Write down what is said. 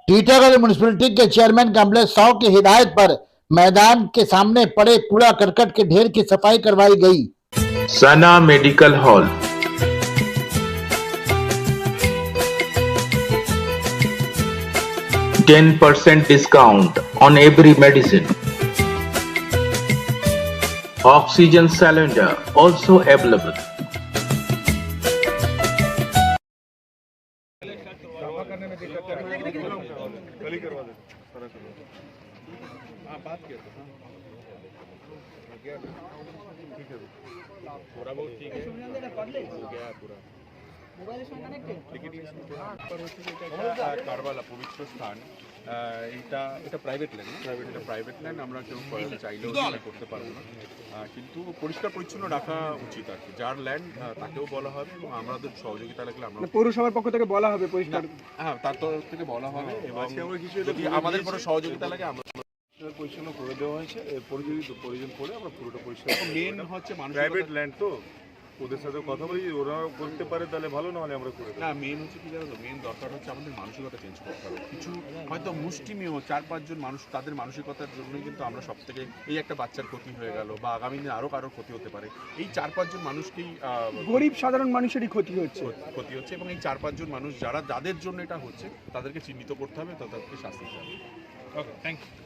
Titagarh municipality के chairman Kamlesh की हिदायत पर मैदान के सामने पड़े कूड़ा करकट के ढेर की सफाई करवाई गई। Sana medical hall, %10 discount on every medicine. Oxygen cylinder also available. Karbala পবিত্র স্থান, এটা প্রাইভেট ল্যান্ড আমরা কেউ চাইলেও করতে পারবো না, কিন্তু পরিষ্কার পরিচ্ছন্ন রাখা উচিত আর কি। যার ল্যান্ড তাকেও বলা হবে এবং আমাদের সহযোগিতা লাগলে আমরা পৌরসভার পক্ষ থেকে বলা হবে পরিষ্কার, হ্যাঁ তার তরফ থেকে বলা হবে এবং যদি আমাদের কোনো সহযোগিতা লাগে আমরা পরিচ্ছন্ন করে দেওয়া হয়েছে। এরপরে যদি প্রয়োজন পড়ে আমরা পুরোটা পরিষ্কার। মেন হচ্ছে মানুষ প্রাইভেট ল্যান্ড তো ওদের সাথে কথা বলি, ওরা করতে পারে তাহলে ভালো, না হলে আমরা করে না। মেন হচ্ছে কি জানো তো, মেন দরকার হচ্ছে আমাদের মানসিকতা চেঞ্জ করতে হবে। কিছু হয়তো মুষ্টিমেয় 4-5 জন মানুষ, তাদের মানসিকতার জন্যই কিন্তু আমরা সব থেকে এই একটা বাচ্চার ক্ষতি হয়ে গেল বা আগামী দিনে আরও কারোর ক্ষতি হতে পারে। এই 4-5 জন মানুষকেই গরিব সাধারণ মানুষেরই ক্ষতি হচ্ছে এবং এই 4-5 জন মানুষ যাদের জন্য এটা হচ্ছে তাদেরকে চিহ্নিত করতে হবে, তাদেরকে শাস্তি দিতে হবে। ওকে, থ্যাংক ইউ।